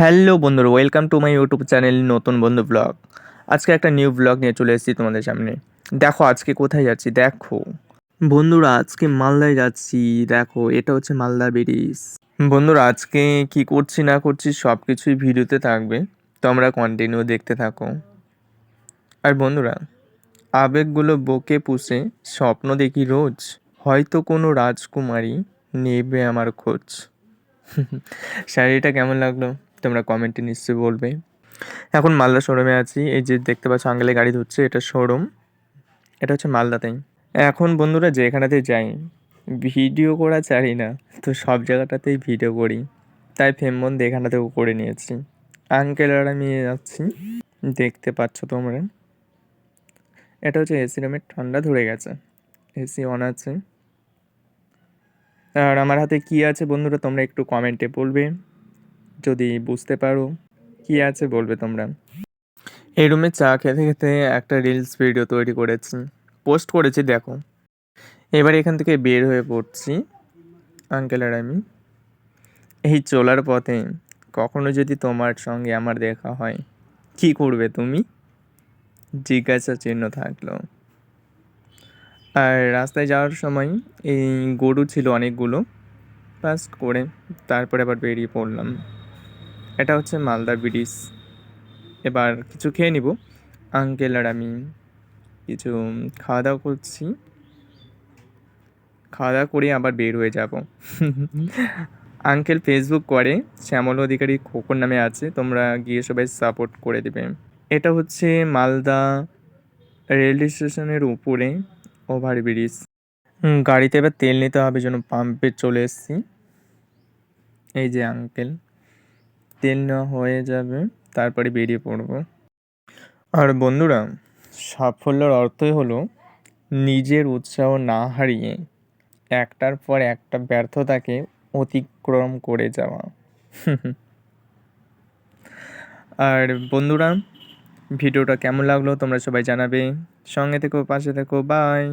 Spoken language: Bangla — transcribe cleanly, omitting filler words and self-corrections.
হ্যালো বন্ধুরা, welcome to my YouTube channel নতুন বন্ধু ব্লগ। আজকে একটা নিউ ব্লগ নিয়ে চলে এসেছি তোমাদের সামনে। দেখো আজকে কোথায় যাচ্ছি, দেখো বন্ধুরা, আজকে মালদায় যাচ্ছি। দেখো এটা হচ্ছে মালদা ব্রিজ। বন্ধুরা আজকে কি করছি না করছি সব কিছুই ভিডিওতে থাকবে, তোমরা কন্টিনিউ দেখতে থাকো। আর বন্ধুরা, আবেগগুলো বুকে পুষে স্বপ্ন দেখি রোজ, হয়তো কোনো রাজকুমারী নেবে আমার খোঁজ। শাড়িটা কেমন লাগলো তোমরা কমেন্টে নিশ্চয়ই বলবে। এখন মালদা শোরুমে আছি, এই যে দেখতে পাচ্ছ আঙ্কেলে গাড়ি ধুচ্ছে, এটা শোরুম, এটা হচ্ছে মালদাতেই। এখন বন্ধুরা যেখানেতে যাই ভিডিও করা ছাড়ি না, তো সব জায়গাটাতেই ভিডিও করি, তাই ফেমবন্দি এখানেতেও করে নিয়েছি। আঙ্কেল আর আমি যাচ্ছি, দেখতে পাচ্ছ তোমরা। এটা হচ্ছে এসি রুমের, ঠান্ডা ধরে গেছে, এসি অন আছে। আর আমার হাতে কি আছে বন্ধুরা তোমরা একটু কমেন্টে বলবে, যদি বুঝতে পারো কি আছে বলবে তোমরা। এই রুমে চা খেতে খেতে একটা রিলস ভিডিও তৈরি করেছি, পোস্ট করেছি দেখো। এবার এখান থেকে বের হয়ে পড়ছি আঙ্কেল আর আমি। এই চলার পথে কখনো যদি তোমার সঙ্গে আমার দেখা হয়, কি করবে তুমি, জিজ্ঞাসা চিহ্ন থাকলো। আর রাস্তায় যাওয়ার সময় এই গরু ছিল অনেকগুলো, পাস করে তারপরে আবার বেরিয়ে পড়লাম। এটা হচ্ছে মালদা ব্রিজ। এবার কিছু খেয়ে নিব, আঙ্কেল আর আমি কিছু খাওয়া দাওয়া করছি, খাওয়া দাওয়া করে আবার বের হয়ে যাব। আঙ্কেল ফেসবুক করে, শ্যামল অধিকারী খোকন নামে আছে, তোমরা গিয়ে সবাই সাপোর্ট করে দেবে। এটা হচ্ছে মালদা রেল স্টেশনের উপরে ওভারব্রিজ। গাড়িতে এবার তেল নিতে হবে, জন্য পাম্পে চলে এসেছি। এই যে আঙ্কেল, তেল নেওয়া হয়ে যাবে, তারপরে বেরিয়ে পড়বো। আর বন্ধুরা, সাফল্যের অর্থই হলো নিজের উৎসাহ না হারিয়ে একটার পর একটা ব্যর্থতাকে অতিক্রম করে যাওয়া। আর বন্ধুরা, ভিডিওটা কেমন লাগলো তোমরা সবাই জানাবে, সঙ্গে থেকো, পাশে থেকো, বাই।